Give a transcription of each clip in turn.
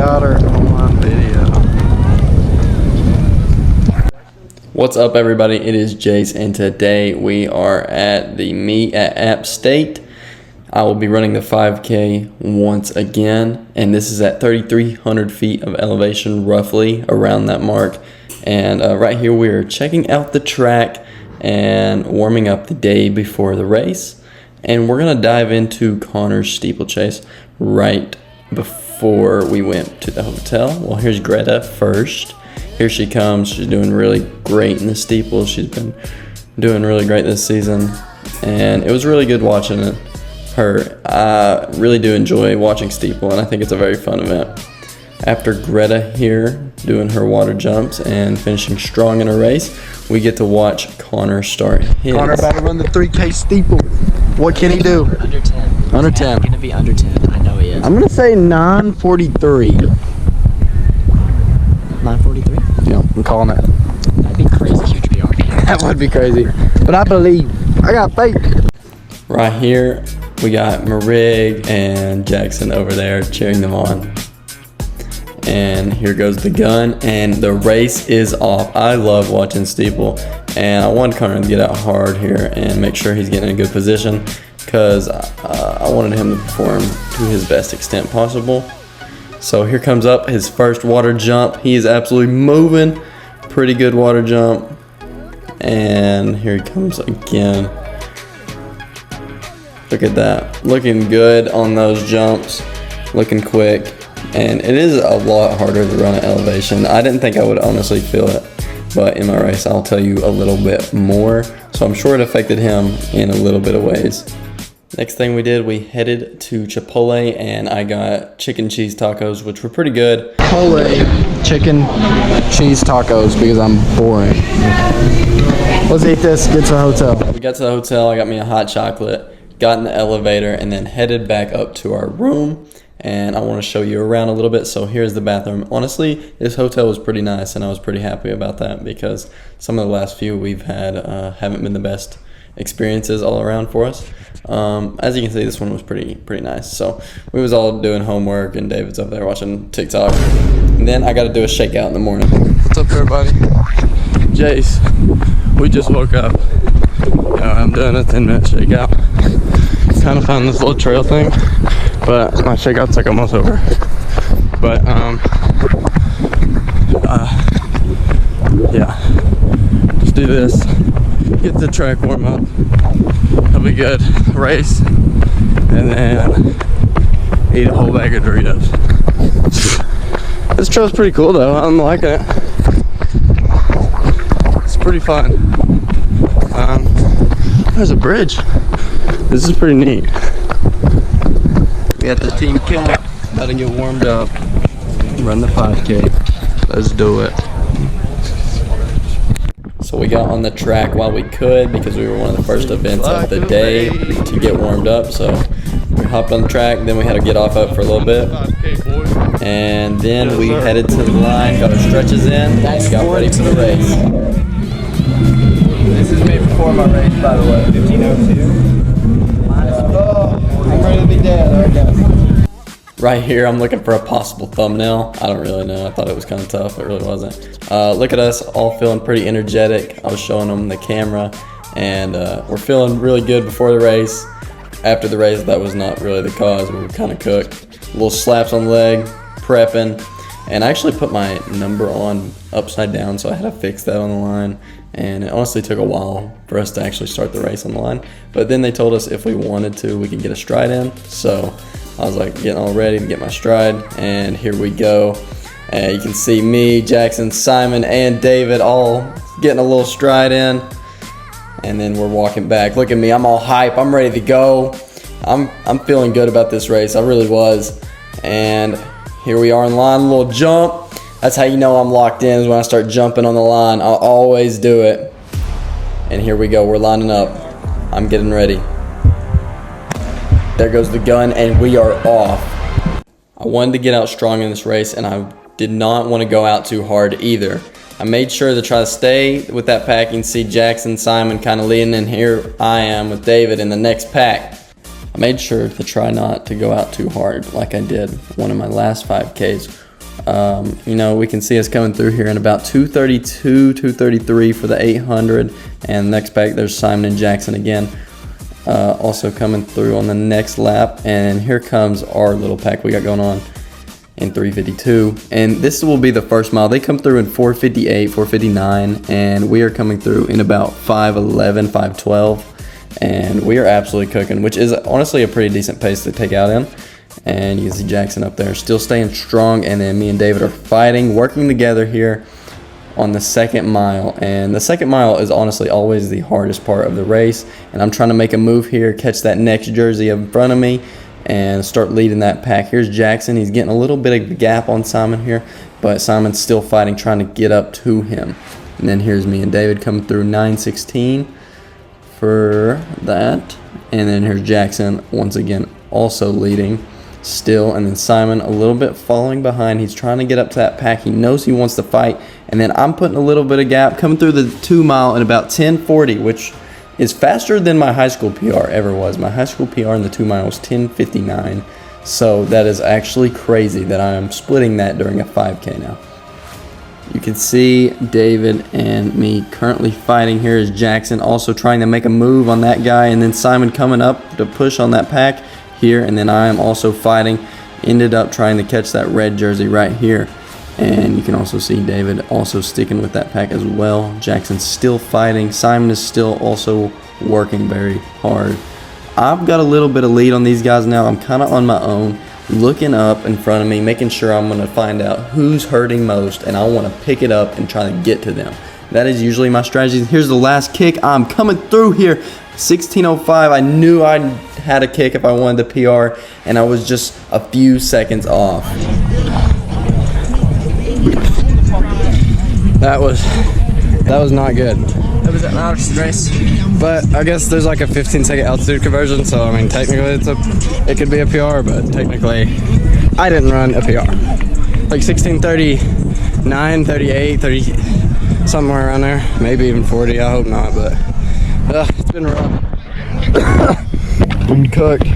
got her on video. What's up, everybody? It is Jace, and today we are at the meet at App State. I will be running the 5K once again, and this is at 3,300 feet of elevation, roughly around that mark. And right here we are checking out the track and warming up the day before the race. And we're going to dive into Connor's steeplechase right before we went to the hotel. Well, here's Greta first. Here she comes. She's doing really great in the steeple. She's been doing really great this season, and it was really good watching her. I really do enjoy watching steeple, and I think it's a very fun event. After Greta here doing her water jumps and finishing strong in her race, we get to watch Connor start his. Connor about to run the 3K steeple. What can he do? Under 10. Under 10. He's gonna be under 10. I know he is. I'm gonna say 9:43. 9:43? Yeah, I'm calling it. That'd be crazy huge PR. That would be crazy, but I believe. I got faith. Right here, we got Marig and Jackson over there cheering them on. And here goes the gun, and the race is off. I love watching steeple, and I want Connor to get out hard here and make sure he's getting in a good position, because I wanted him to perform to his best extent possible. So here comes up his first water jump. He is absolutely moving. Pretty good water jump. And here he comes again. Look at that. Looking good on those jumps. Looking quick. And it is a lot harder to run at elevation. I didn't think I would honestly feel it, but in my race I'll tell you a little bit more. So I'm sure it affected him in a little bit of ways. Next thing we did, we headed to Chipotle, and I got chicken cheese tacos, which were pretty good. Chipotle chicken cheese tacos because I'm boring. Let's eat this. Get to the hotel. We got to the hotel. I got me a hot chocolate, got in the elevator, and then headed back up to our room. And I want to show you around a little bit. So here's the bathroom. Honestly, this hotel was pretty nice, and I was pretty happy about that because some of the last few we've had haven't been the best experiences all around for us. As you can see, this one was pretty nice. So we was all doing homework, and David's up there watching TikTok. And then I got to do a shakeout in the morning. What's up, everybody? Jace. We just woke up. I'm doing a 10-minute shakeout. Kind of found this little trail thing, but my shakeout's like almost over. But yeah, just do this, get the track warm up. It'll be good. Race, and then eat a whole bag of Doritos. This trail's pretty cool though. I'm liking it. It's pretty fun. There's a bridge. This is pretty neat. We got the team camp, about to get warmed up, run the 5K. Let's do it. So we got on the track while we could because we were one of the first events of the day to get warmed up. So we hopped on the track, then we had to get off up for a little bit. And then we headed to the line, got our stretches in, and got ready for the race. This is me before my race, by the way. 15:02. I'm ready to be dead, I guess. Right here, I'm looking for a possible thumbnail. I don't really know. I thought it was kind of tough. It really wasn't. Look at us, all feeling pretty energetic. I was showing them the camera, and we're feeling really good before the race. After the race, that was not really the cause. We were kind of cooked. Little slaps on the leg, prepping. And I actually put my number on upside down, so I had to fix that on the line. And it honestly took a while for us to actually start the race on the line. But then they told us if we wanted to, we could get a stride in. So I was like getting all ready to get my stride, and here we go. You can see me, Jackson, Simon, and David all getting a little stride in. And then we're walking back. Look at me, I'm all hype, I'm ready to go. I'm feeling good about this race, I really was. And here we are in line, a little jump. That's how you know I'm locked in, is when I start jumping on the line. I'll always do it. And here we go, we're lining up. I'm getting ready. There goes the gun, and we are off. I wanted to get out strong in this race, and I did not want to go out too hard either. I made sure to try to stay with that pack. You can see Jackson, Simon kind of leading, and here I am with David in the next pack. I made sure to try not to go out too hard like I did one of my last 5Ks You know, we can see us coming through here in about 2:32, 2:33 for the 800. And next pack, there's Simon and Jackson again, also coming through on the next lap. And here comes our little pack we got going on in 3:52. And this will be the first mile. They come through in 4:58, 4:59, and we are coming through in about 5:11, 5:12. And we are absolutely cooking, which is honestly a pretty decent pace to take out in. And you can see Jackson up there still staying strong, and then me and David are fighting, working together here on the second mile. And the second mile is honestly always the hardest part of the race, and I'm trying to make a move here, catch that next jersey in front of me and start leading that pack. Here's Jackson. He's getting a little bit of a gap on Simon here, but Simon's still fighting, trying to get up to him. And then here's me and David coming through 9:16 for that. And then here's Jackson once again also leading still, and then Simon a little bit following behind. He's trying to get up to that pack. He knows he wants to fight, and then I'm putting a little bit of gap coming through the 2 mile in about 10:40, which is faster than my high school PR ever was. My high school PR in the 2 mile was 10:59, so that is actually crazy that I am splitting that during a 5K now. You can see David and me currently fighting. Here is Jackson also trying to make a move on that guy, and then Simon coming up to push on that pack here, and then I am also fighting. Ended up trying to catch that red jersey right here, and you can also see David also sticking with that pack as well. Jackson's still fighting. Simon is still also working very hard. I've got a little bit of lead on these guys now. I'm kind of on my own, looking up in front of me, making sure I'm going to find out who's hurting most, and I want to pick it up and try to get to them. That is usually my strategy. Here's the last kick. I'm coming through here. 16:05. I knew I had a kick if I wanted the PR, and I was just a few seconds off. That was not good. That was an honest race. But I guess there's like a 15-second altitude conversion, so I mean technically it could be a PR, but technically I didn't run a PR. Like 16:39, 38, 30, somewhere around there, maybe even 40. I hope not, but it's been rough. I'm cooked.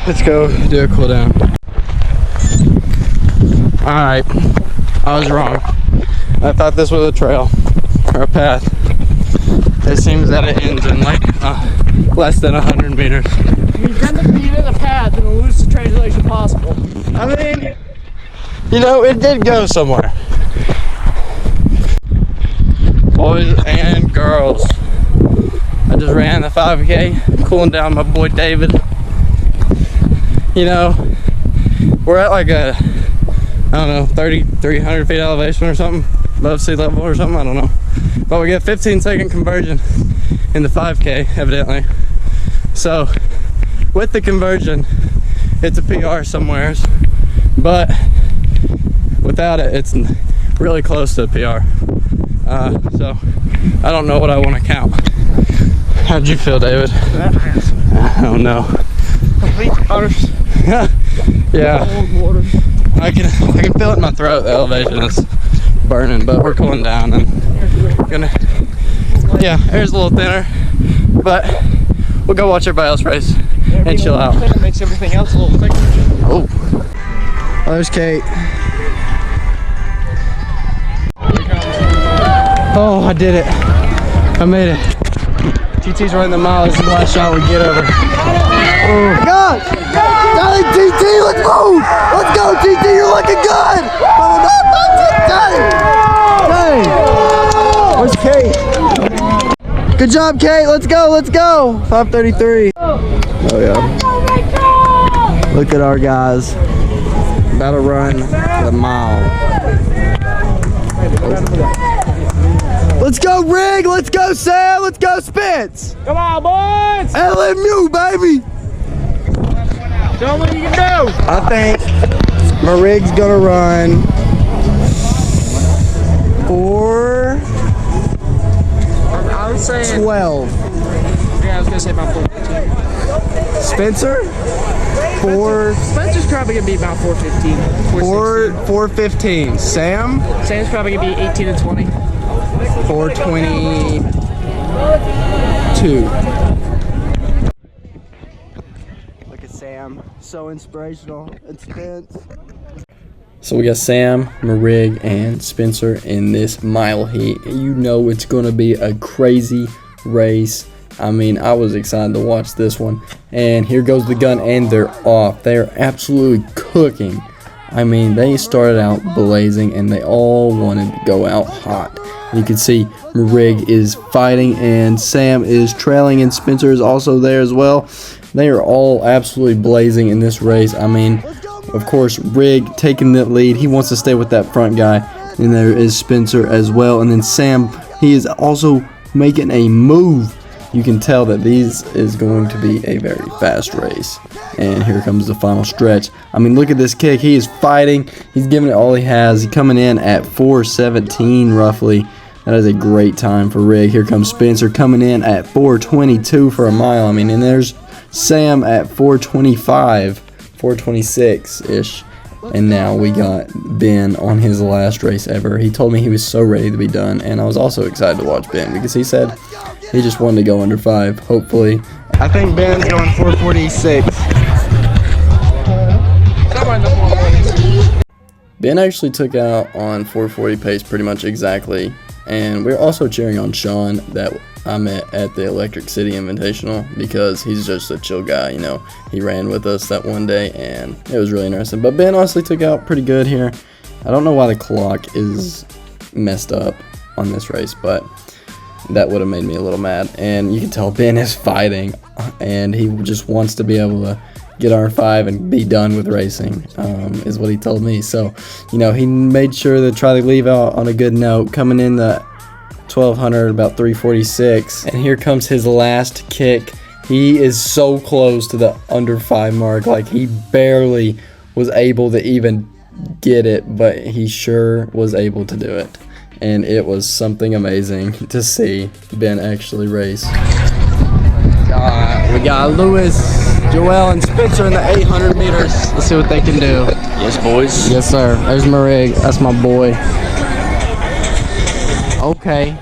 Let's go do a cool down. Alright, I was wrong. I thought this was a trail or a path. It seems that it ends in like less than 100 meters. You've done the beat of the path in the loosest translation possible. I mean, you know, it did go somewhere. Boys and girls, I just ran the 5K, cooling down my boy David. You know, we're at like a, I don't know, 3,300 feet elevation or something, above sea level or something, I don't know. But we get 15-second conversion in the 5K, evidently. So, with the conversion, it's a PR somewheres, but without it, it's really close to a PR. So, I don't know what I want to count. How'd you feel, David? I don't know. Complete honors. Yeah. Water. I can feel it in my throat. The elevation is burning, but we're cooling down and yeah, air's a little thinner, but we'll go watch everybody else race and chill out. It makes everything else a little thicker. Oh, there's Kate. Oh, I did it. I made it. TT's running the mile. This is the last shot we get over. Oh, God! Dang, TT, let's move! Let's go, TT, you're looking good! Dang! Where's Kate? Good job, Kate. Let's go, let's go! 5:33. Oh, yeah. Look at our guys. About to run the mile. Let's go, Rig! Let's go, Sam! Let's go, Spence! Come on, boys! LMU, baby! Show me what you can do! I think my rig's gonna run 4:12. Yeah, I was gonna say about 4:15. Spencer? Spencer's probably gonna be about 4:15. 4:15. Sam? Sam's probably gonna be 18 and 20. 4:22. Look at Sam so inspirational. And Spence. So we got Sam, Marig, and Spencer in this mile heat. You know it's going to be a crazy race. I mean, I was excited to watch this one. And here goes the gun, and they're off. They're absolutely cooking. I mean, they started out blazing, and they all wanted to go out hot. You can see Marig is fighting, and Sam is trailing, and Spencer is also there as well. They are all absolutely blazing in this race. I mean, of course, Rig taking the lead. He wants to stay with that front guy. And there is Spencer as well. And then Sam, he is also making a move. You can tell that this is going to be a very fast race. And here comes the final stretch. I mean, look at this kick. He is fighting. He's giving it all he has. He's coming in at 4:17 roughly. That is a great time for Rig. Here comes Spencer coming in at 4:22 for a mile. I mean, and there's Sam at 4:25. 4:26-ish, and now we got Ben on his last race ever. He told me he was so ready to be done, and I was also excited to watch Ben because he said he just wanted to go under 5, hopefully. I think Ben's going 4:46. Ben actually took out on 4:40 pace pretty much exactly, and we're also cheering on Sean that I met at the Electric City Invitational because he's just a chill guy, you know. He ran with us that one day, and it was really interesting. But Ben honestly took out pretty good here. I don't know why the clock is messed up on this race, but that would have made me a little mad. And you can tell Ben is fighting, and he just wants to be able to get R5 and be done with racing, is what he told me. So, you know, he made sure to try to leave out on a good note, coming in the 1200 about 3:46, and here comes his last kick. He is so close to the under 5 mark, like he barely was able to even get it, but he sure was able to do it, and it was something amazing to see Ben actually race. We got Lewis, Joel, and Spencer in the 800 meters. Let's see what they can do. Yes, boys. Yes, sir. There's Marig. That's my boy. Okay.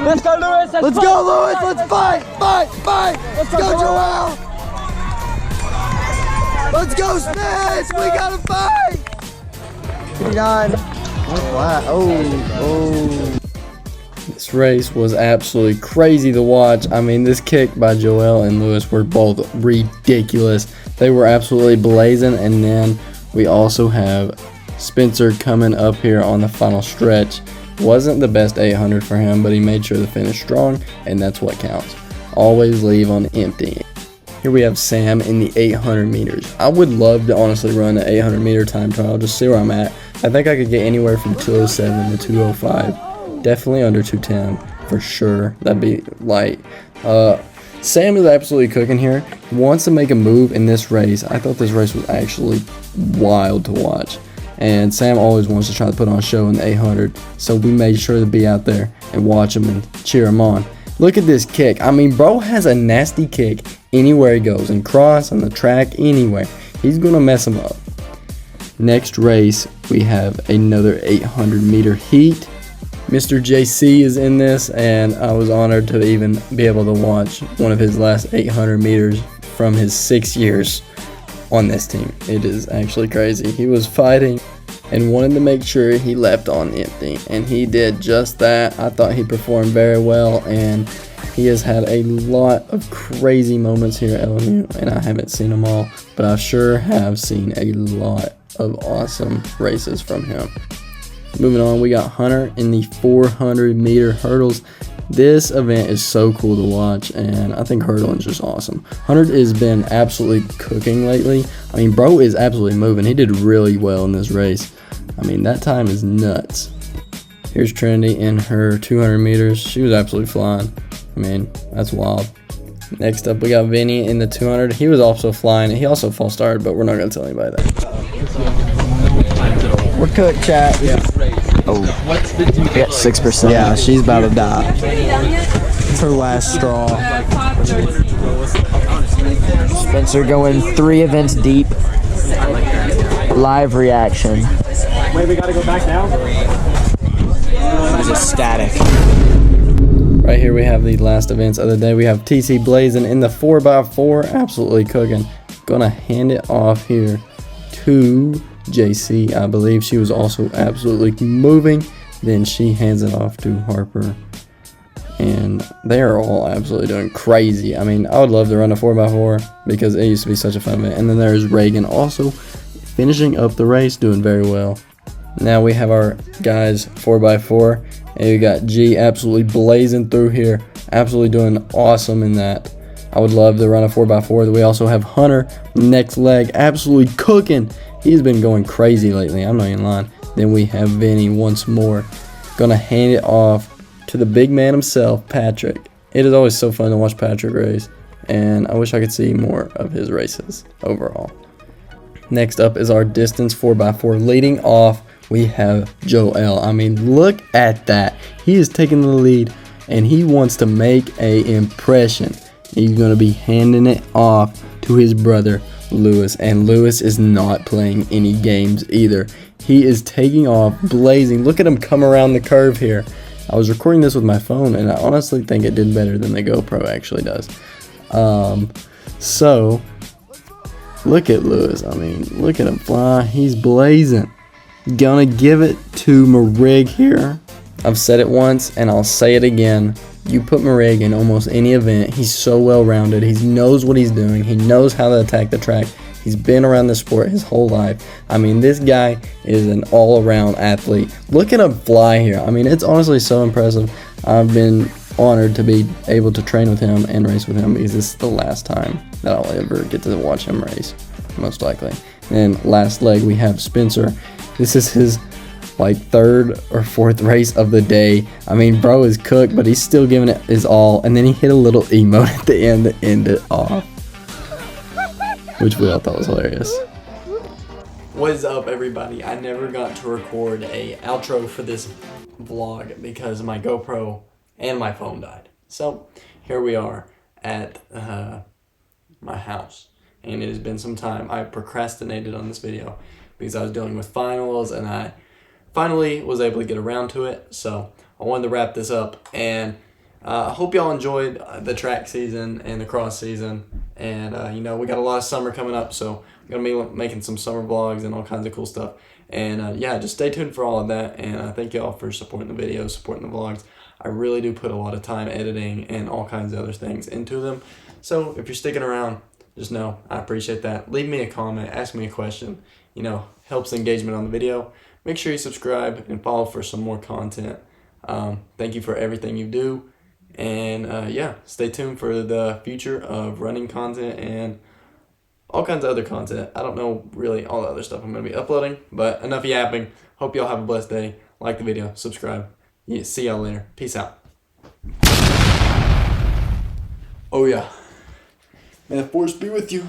Let's go, Lewis. Let's go, Lewis. Let's fight. Let's go, Joel. Let's go, Spence. We gotta fight. 59. Oh. This race was absolutely crazy to watch. I mean, this kick by Joel and Lewis were both ridiculous. They were absolutely blazing, and then we also have Spencer coming up here on the final stretch. Wasn't the best 800 for him, but he made sure to finish strong, and that's what counts. Always leave on empty. Here we have Sam in the 800 meters. I would love to honestly run an 800 meter time trial, just see where I'm at. I think I could get anywhere from 207 to 205. Definitely under 210 for sure. That'd be light. Sam is absolutely cooking here. He wants to make a move in this race. I thought this race was actually wild to watch. And Sam always wants to try to put on a show in the 800, so we made sure to be out there and watch him and cheer him on. Look at this kick. I mean, bro has a nasty kick anywhere he goes, in cross, on the track, anywhere. He's going to mess him up. Next race, we have another 800 meter heat. Mr. JC is in this, and I was honored to even be able to watch one of his last 800 meters from his 6 years on this team. It is actually crazy. He was fighting and wanted to make sure he left on empty, and he did just that. I thought he performed very well, and he has had a lot of crazy moments here at LMU, and I haven't seen them all, but I sure have seen a lot of awesome races from him. Moving on, we got Hunter in the 400 meter hurdles. This event is so cool to watch, and I think hurdling is just awesome. Hunter has been absolutely cooking lately. I mean, bro is absolutely moving. He did really well in this race. I mean, that time is nuts. Here's Trinity in her 200 meters. She was absolutely flying. I mean, that's wild. Next up, we got Vinny in the 200. He was also flying. He also false started, but we're not going to tell anybody that. We're cooked, chat. Yeah. Oh. We got 6%. Yeah, she's about to die. It's her last straw. Spencer going 3 events deep. Live reaction. Wait, we gotta go back now? She's ecstatic. Right here we have the last events of the day. We have TC blazing in the 4x4, absolutely cooking. Gonna hand it off here to JC. I believe she was also absolutely moving. Then she hands it off to Harper. And they are all absolutely doing crazy. I mean, I would love to run a 4x4 because it used to be such a fun event. And then there's Reagan also finishing up the race, doing very well. Now we have our guys 4x4. And we got G absolutely blazing through here. Absolutely doing awesome in that. I would love to run a 4x4. We also have Hunter, next leg, absolutely cooking. He's been going crazy lately, I'm not even lying. Then we have Vinny once more. Gonna hand it off to the big man himself, Patrick. It is always so fun to watch Patrick race, and I wish I could see more of his races overall. Next up is our distance 4x4. Leading off, we have Joel. I mean, look at that. He is taking the lead, and he wants to make an impression. He's going to be handing it off to his brother, Lewis, and Lewis is not playing any games either. He is taking off, blazing. Look at him come around the curve here. I was recording this with my phone, and I honestly think it did better than the GoPro actually does. So, look at Lewis. I mean, look at him fly. He's blazing. Gonna give it to Marig here. I've said it once, and I'll say it again. You put Marig in almost any event. He's so well-rounded. He knows what he's doing. He knows how to attack the track. He's been around the sport his whole life. I mean, this guy is an all-around athlete. Look at him fly here. I mean, it's honestly so impressive. I've been honored to be able to train with him and race with him because this is the last time that I'll ever get to watch him race, most likely. And last leg, we have Spencer. This is his third or fourth race of the day. I mean, bro is cooked, but he's still giving it his all. And then he hit a little emote at the end to end it off, which we all thought was hilarious. What is up, everybody? I never got to record a outro for this vlog because my GoPro and my phone died. So here we are at my house, and it has been some time. I procrastinated on this video because I was dealing with finals, and I finally was able to get around to it. So I wanted to wrap this up, and I hope y'all enjoyed the track season and the cross season. And you know, we got a lot of summer coming up, so I'm gonna be making some summer vlogs and all kinds of cool stuff. And yeah, just stay tuned for all of that. And thank y'all for supporting the videos, supporting the vlogs. I really do put a lot of time editing and all kinds of other things into them. So if you're sticking around, just know I appreciate that. Leave me a comment, ask me a question. You know, helps engagement on the video. Make sure you subscribe and follow for some more content. Thank you for everything you do. And yeah, stay tuned for the future of running content and all kinds of other content. I don't know really all the other stuff I'm going to be uploading, but enough yapping. Hope y'all have a blessed day. Like the video, subscribe. Yeah, see y'all later. Peace out. Oh yeah. May the force be with you.